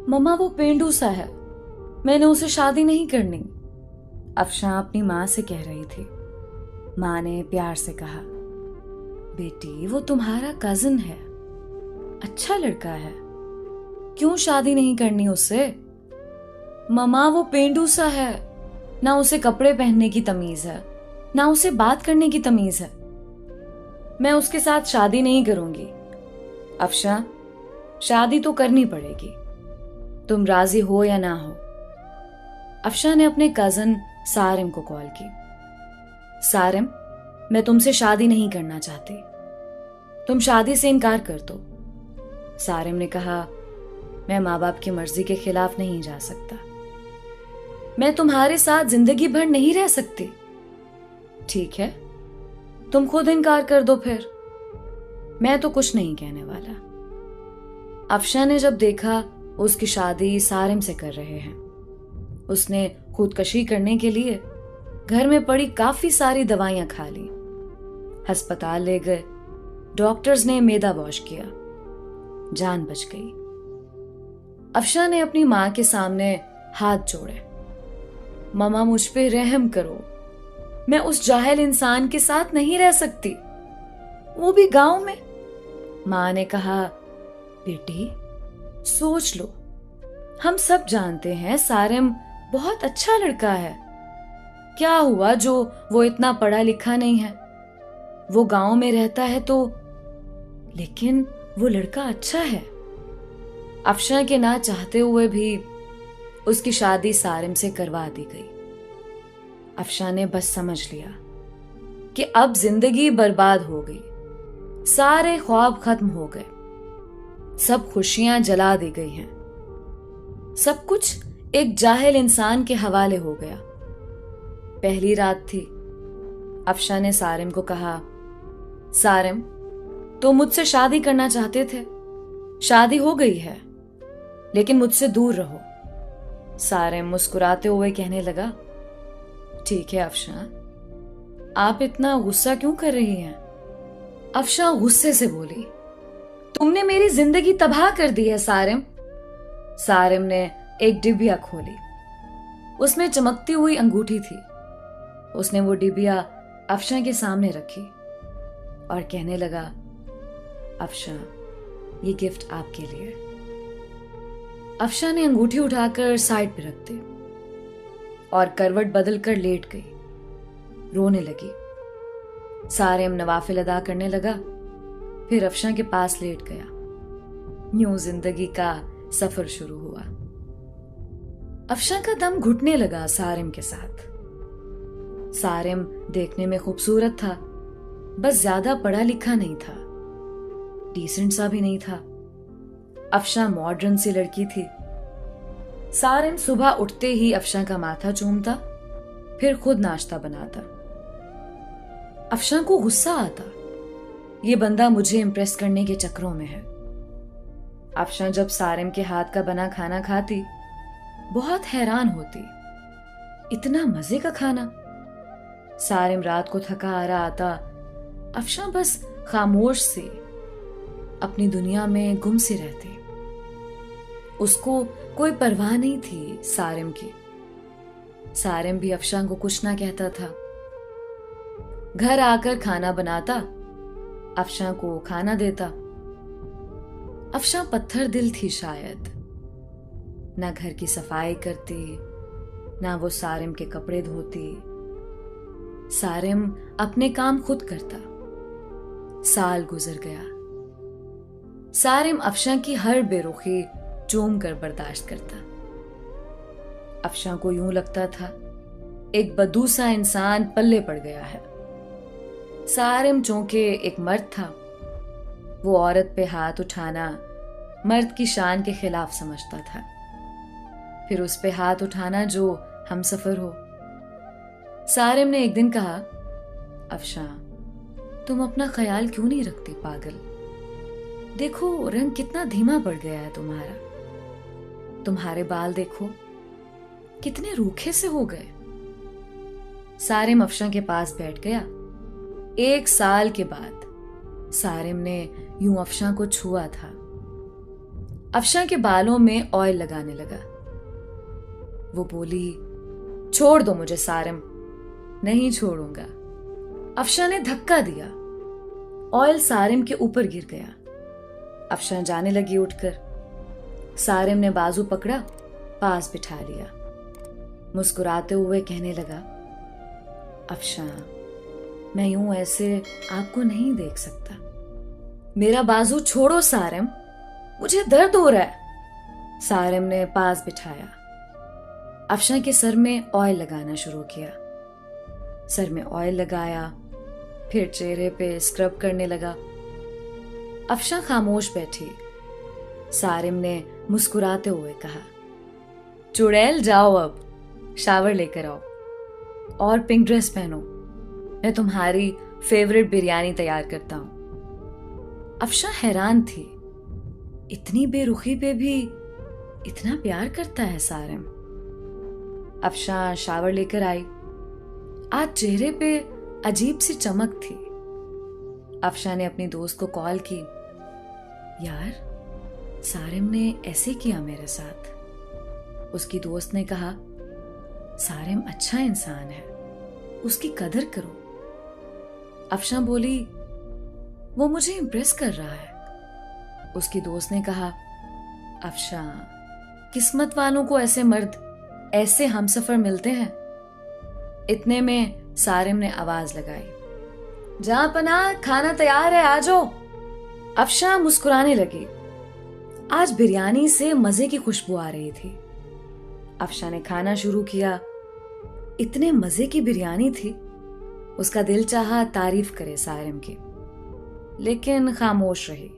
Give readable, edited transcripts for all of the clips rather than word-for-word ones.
मम्मा वो पेंडू सा है, मैंने उसे शादी नहीं करनी। अफशां अपनी माँ से कह रही थी। माँ ने प्यार से कहा, बेटी वो तुम्हारा कजिन है, अच्छा लड़का है, क्यों शादी नहीं करनी उससे। मम्मा वो पेंडू सा है, ना उसे कपड़े पहनने की तमीज है, ना उसे बात करने की तमीज है। मैं उसके साथ शादी नहीं करूंगी। अफशां, शादी तो करनी पड़ेगी, तुम राजी हो या ना हो। अफशां ने अपने कजन सारिम को कॉल की। सारिम, मैं तुमसे शादी नहीं करना चाहती, तुम शादी से इनकार कर दो। सारिम ने कहा, मैं माँ बाप की मर्जी के खिलाफ नहीं जा सकता, मैं तुम्हारे साथ जिंदगी भर नहीं रह सकती। ठीक है, तुम खुद इनकार कर दो फिर, मैं तो कुछ नहीं कहने वाला। अफशां ने जब देखा उसकी शादी सारिम से कर रहे हैं, उसने खुदकशी करने के लिए घर में पड़ी काफी सारी दवाइयां खा ली, अस्पताल ले गए, डॉक्टर्स ने मेदा वॉश किया, जान बच गई। अफशां ने अपनी मां के सामने हाथ जोड़े। मम्मा मुझ पे रहम करो, मैं उस जाहिल इंसान के साथ नहीं रह सकती, वो भी गांव में। मां ने कहा, बेटी सोच लो, हम सब जानते हैं सारिम बहुत अच्छा लड़का है, क्या हुआ जो वो इतना पढ़ा लिखा नहीं है, वो गांव में रहता है तो, लेकिन वो लड़का अच्छा है। अफशां के ना चाहते हुए भी उसकी शादी सारिम से करवा दी गई। अफशां ने बस समझ लिया कि अब जिंदगी बर्बाद हो गई, सारे ख्वाब खत्म हो गए, सब खुशियां जला दी गई हैं, सब कुछ एक जाहिल इंसान के हवाले हो गया। पहली रात थी। अफशां ने सारिम को कहा, सारिम तुम मुझसे शादी करना चाहते थे, शादी हो गई है, लेकिन मुझसे दूर रहो। सारिम मुस्कुराते हुए कहने लगा, ठीक है अफशां, आप इतना गुस्सा क्यों कर रही हैं। अफशां गुस्से से बोली, तुमने मेरी जिंदगी तबाह कर दी है सारिम। सारिम ने एक डिबिया खोली, उसमें चमकती हुई अंगूठी थी। उसने वो डिबिया अफशां के सामने रखी और कहने लगा, अफशां ये गिफ्ट आपके लिए। अफशां ने अंगूठी उठाकर साइड पे रख दी और करवट बदलकर लेट गई, रोने लगी। सारिम नवाफिल अदा करने लगा, फिर अफशां के पास लेट गया। यूं जिंदगी का सफर शुरू हुआ। अफशां का दम घुटने लगा सारिम के साथ। सारिम देखने में खूबसूरत था, बस ज्यादा पढ़ा लिखा नहीं था, डिसेंट सा भी नहीं था। अफशां मॉडर्न सी लड़की थी। सारिम सुबह उठते ही अफशां का माथा चूमता, फिर खुद नाश्ता बनाता। अफशां को गुस्सा आता, ये बंदा मुझे इंप्रेस करने के चक्करों में है। अफशां जब सारिम के हाथ का बना खाना खाती, बहुत हैरान होती, इतना मजे का खाना। सारिम रात को थका हारा आता, अफशां बस खामोश सी अपनी दुनिया में गुम सी रहती। उसको कोई परवाह नहीं थी सारिम की। सारिम भी अफशां को कुछ ना कहता था। घर आकर खाना बनाता, अफशां को खाना देता। अफशां पत्थर दिल थी शायद, ना घर की सफाई करती, ना वो सारिम के कपड़े धोती। सारिम अपने काम खुद करता। साल गुजर गया। सारिम अफशां की हर बेरुखी चूम कर बर्दाश्त करता। अफशां को यूं लगता था एक बदूसा इंसान पल्ले पड़ गया है। सारिम चूंकि एक मर्द था, वो औरत पे हाथ उठाना मर्द की शान के खिलाफ समझता था, फिर उस पे हाथ उठाना जो हमसफर हो। सारिम ने एक दिन कहा, अफशां तुम अपना ख्याल क्यों नहीं रखती पागल, देखो रंग कितना धीमा पड़ गया है तुम्हारा, तुम्हारे बाल देखो कितने रूखे से हो गए। सारिम अफशां के पास बैठ गया। 1 साल के बाद सारिम ने यूं अफशां को छुआ था। अफशा के बालों में ऑयल लगाने लगा। वो बोली, छोड़ दो मुझे सारिम। नहीं छोड़ूंगा। अफशा ने धक्का दिया। ऑयल सारिम के ऊपर गिर गया। अफशा जाने लगी उठकर। सारिम ने बाजू पकड़ा, पास बिठा लिया। मुस्कुराते हुए कहने लगा, अफशा, मैं यूं ऐसे आपको नहीं देख सकता। मेरा बाजू छोड़ो सारिम, मुझे दर्द हो रहा है। सारिम ने पास बिठाया। अफशा के सर में ऑयल लगाना शुरू किया। सर में ऑयल लगाया, फिर चेहरे पे स्क्रब करने लगा। अफशा खामोश बैठी। सारिम ने मुस्कुराते हुए कहा, चुड़ैल जाओ, अब शावर लेकर आओ और पिंक ड्रेस पहनो। मैं तुम्हारी फेवरेट बिरयानी तैयार करता हूं। अफशा हैरान थी, इतनी बेरुखी पे भी इतना प्यार करता है सारिम। अफशा शावर लेकर आई। आज चेहरे पे अजीब सी चमक थी। अफशा ने अपनी दोस्त को कॉल की, यार सारिम ने ऐसे किया मेरे साथ। उसकी दोस्त ने कहा, सारिम अच्छा इंसान है, उसकी कदर करो। अफशा बोली, वो मुझे इम्प्रेस कर रहा है। उसकी दोस्त ने कहा, अफशा, किस्मत वालों को ऐसे मर्द, ऐसे हमसफर मिलते हैं। इतने में सारिम ने आवाज लगाई, जहां पनाह, खाना तैयार है, आ जाओ। अफशा मुस्कुराने लगी। आज बिरयानी से मजे की खुशबू आ रही थी। अफशा ने खाना शुरू किया। इतने मजे की बिरयानी थी, उसका दिल चाहा तारीफ करे सारिम की, लेकिन खामोश रही।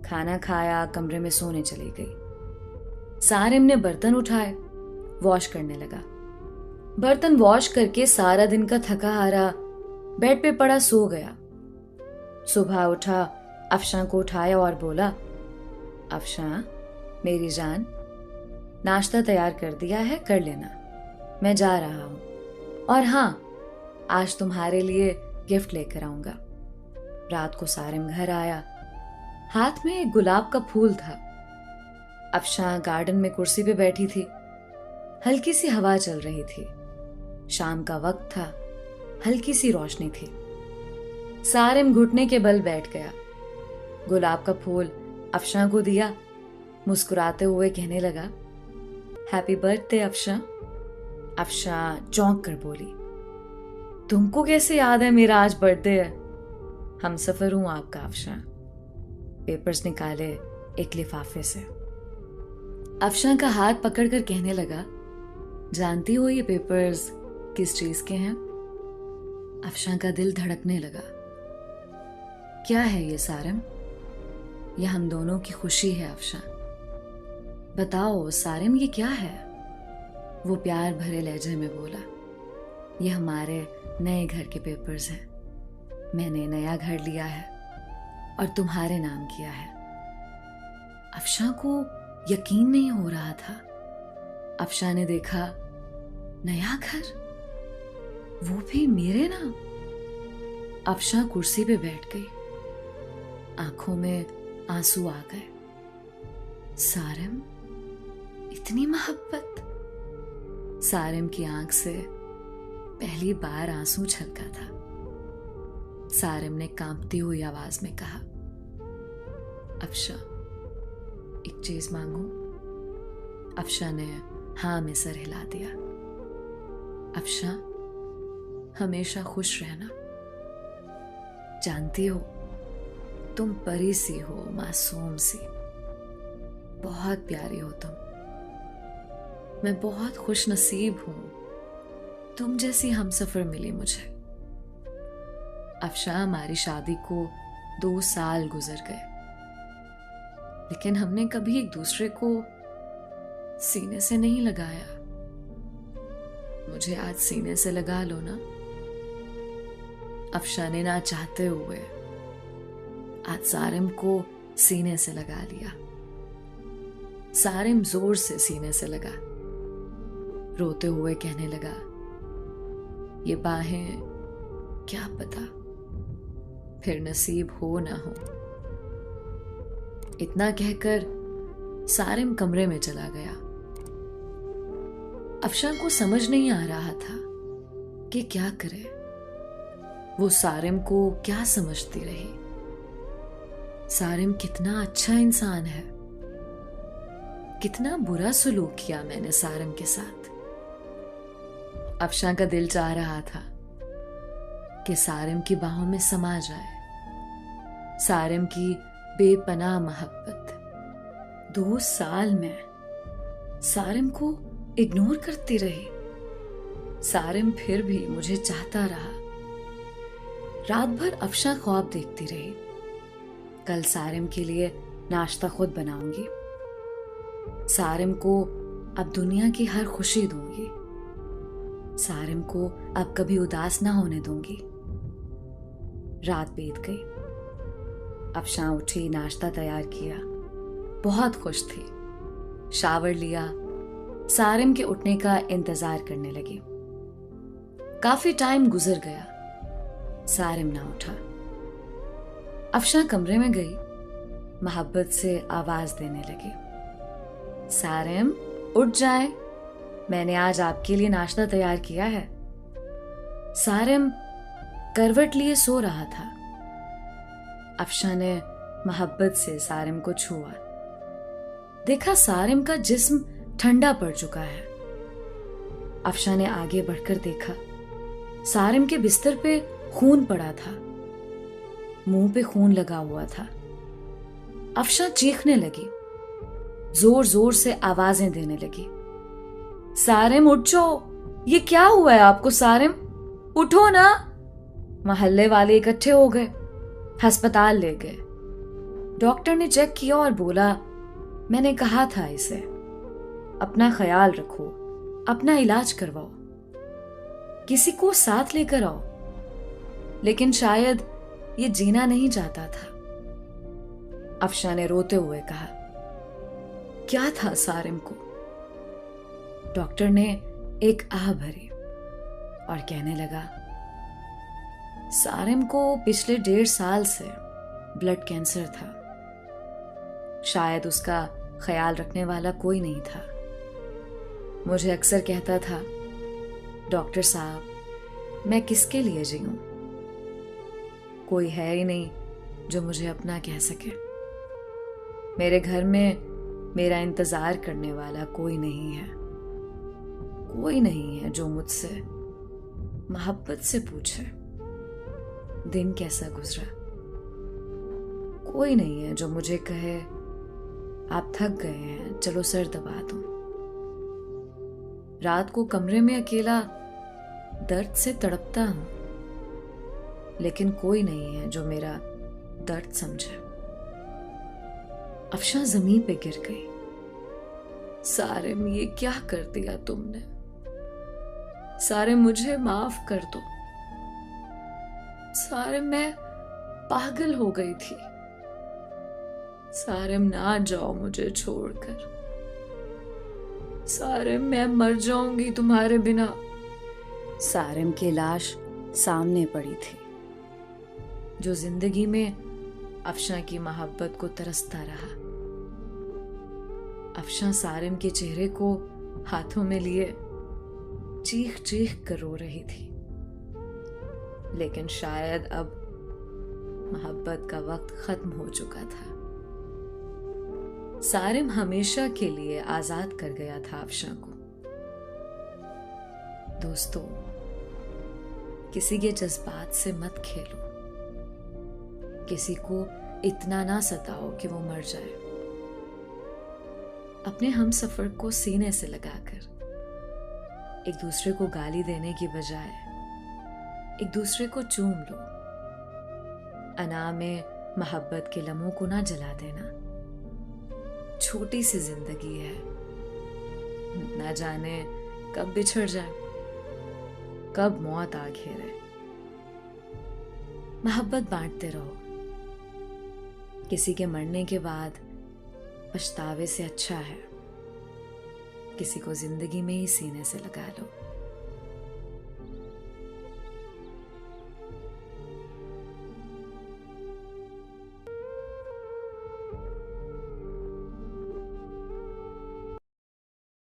खाना खाया, कमरे में सोने चली गई। सारिम ने बर्तन उठाए, वॉश करने लगा। बर्तन वॉश करके सारा दिन का थका हारा बेड पे पड़ा सो गया। सुबह उठा, अफशा को उठाया और बोला, अफशा मेरी जान, नाश्ता तैयार कर दिया है, कर लेना, मैं जा रहा हूं। और हाँ, आज तुम्हारे लिए गिफ्ट लेकर आऊंगा। रात को सारिम घर आया। हाथ में एक गुलाब का फूल था। अफशा गार्डन में कुर्सी पे बैठी थी। हल्की सी हवा चल रही थी। शाम का वक्त था, हल्की सी रोशनी थी। सारिम घुटने के बल बैठ गया। गुलाब का फूल अफशा को दिया। मुस्कुराते हुए कहने लगा, हैप्पी बर्थडे अफशा। अफशा चौंक कर बोली, तुमको कैसे याद है मेरा आज बर्थडे है? हम सफर हूं आपका अफशा। पेपर्स निकाले एक लिफाफे से। अफशा का हाथ पकड़कर कहने लगा, जानती हो ये पेपर्स किस चीज के हैं? अफशा का दिल धड़कने लगा। क्या है ये सारिम? ये हम दोनों की खुशी है अफशा। बताओ सारिम, ये क्या है? वो प्यार भरे लहजे में बोला, ये हमारे नए घर के पेपर्स हैं। मैंने नया घर लिया है और तुम्हारे नाम किया है। अफशा को यकीन नहीं हो रहा था। अफशा ने देखा, नया घर, वो भी मेरे नाम। अफशा कुर्सी पे बैठ गई। आंखों में आंसू आ गए। सारिम, इतनी मोहब्बत। सारिम की आंख से पहली बार आंसू छलका था। सारिम ने कांपती हुई आवाज में कहा, अफशा, एक चीज मांगू? अफशा ने हाँ में सर हिला दिया। अफशा, हमेशा खुश रहना। जानती हो, तुम परी सी हो, मासूम सी, बहुत प्यारी हो तुम। मैं बहुत खुश नसीब हूं, तुम जैसी हमसफर मिली मुझे। अफशा, हमारी शादी को 2 साल गुजर गए, लेकिन हमने कभी एक दूसरे को सीने से नहीं लगाया। मुझे आज सीने से लगा लो ना। अफशा ने ना चाहते हुए आज सारिम को सीने से लगा लिया। सारिम जोर से सीने से लगा। रोते हुए कहने लगा, ये बाहें क्या पता फिर नसीब हो ना हो। इतना कहकर सारिम कमरे में चला गया। अफशान को समझ नहीं आ रहा था कि क्या करे। वो सारिम को क्या समझती रही। सारिम कितना अच्छा इंसान है, कितना बुरा सलूक किया मैंने सारिम के साथ। अफशान का दिल चाह रहा था कि सारिम की बाहों में समा जाए। सारिम की बेपनाह मोहब्बत 2 साल में सारिम को इग्नोर करती रही। सारिम फिर भी मुझे चाहता रहा। रात भर अफशान ख्वाब देखती रही। कल सारिम के लिए नाश्ता खुद बनाऊंगी। सारिम को अब दुनिया की हर खुशी दूंगी। सारिम को अब कभी उदास ना होने दूंगी। रात बीत गई। अफशान उठी, नाश्ता तैयार किया। बहुत खुश थी। शावर लिया, सारिम के उठने का इंतजार करने लगी। काफी टाइम गुजर गया, सारिम ना उठा। अफशान कमरे में गई, मोहब्बत से आवाज देने लगी, सारिम उठ जाए, मैंने आज आपके लिए नाश्ता तैयार किया है। सारिम करवट लिए सो रहा था। अफशान ने मोहब्बत से सारिम को छुआ। देखा सारिम का जिस्म ठंडा पड़ चुका है। अफशान ने आगे बढ़कर देखा, सारिम के बिस्तर पे खून पड़ा था, मुंह पे खून लगा हुआ था। अफशान चीखने लगी, जोर जोर से आवाजें देने लगी, सारिम उठ जाओ, ये क्या हुआ है आपको? सारिम उठो ना। मोहल्ले वाले इकट्ठे हो गए, अस्पताल ले गए। डॉक्टर ने चेक किया और बोला, मैंने कहा था इसे अपना ख्याल रखो, अपना इलाज करवाओ, किसी को साथ लेकर आओ। लेकिन शायद ये जीना नहीं चाहता था। अफशान ने रोते हुए कहा, क्या था सारिम को? डॉक्टर ने एक आह भरी और कहने लगा, सारिम को पिछले 1.5 साल से ब्लड कैंसर था। शायद उसका ख्याल रखने वाला कोई नहीं था। मुझे अक्सर कहता था, डॉक्टर साहब, मैं किसके लिए जीऊं? कोई है ही नहीं जो मुझे अपना कह सके। मेरे घर में मेरा इंतजार करने वाला कोई नहीं है। कोई नहीं है जो मुझसे मोहब्बत से पूछे दिन कैसा गुजरा। कोई नहीं है जो मुझे कहे, आप थक गए हैं, चलो सर दबा दूं। रात को कमरे में अकेला दर्द से तड़पता हूं, लेकिन कोई नहीं है जो मेरा दर्द समझे। अफशान जमीन पे गिर गई। सारिम, ये क्या कर दिया तुमने? सारिम, मुझे माफ कर दो। सारिम, मैं पागल हो गई थी। सारिम, ना जाओ मुझे छोड़कर। सारिम, मैं मर जाऊंगी तुम्हारे बिना। सारिम की लाश सामने पड़ी थी, जो जिंदगी में अफशान की मोहब्बत को तरसता रहा। अफशान सारिम के चेहरे को हाथों में लिए चीख चीख कर रो रही थी। लेकिन शायद अब मोहब्बत का वक्त खत्म हो चुका था। सारिम हमेशा के लिए आजाद कर गया था अफशान को। दोस्तों, किसी के जज्बात से मत खेलो। किसी को इतना ना सताओ कि वो मर जाए। अपने हमसफर को सीने से लगाकर एक दूसरे को गाली देने की बजाय एक दूसरे को चूम लो। अना में मोहब्बत के लम्हों को ना जला देना। छोटी सी जिंदगी है, ना जाने कब बिछड़ जाए, कब मौत आ घेरे। मोहब्बत बांटते रहो। किसी के मरने के बाद पछतावे से अच्छा है किसी को जिंदगी में ही सीने से लगा लो।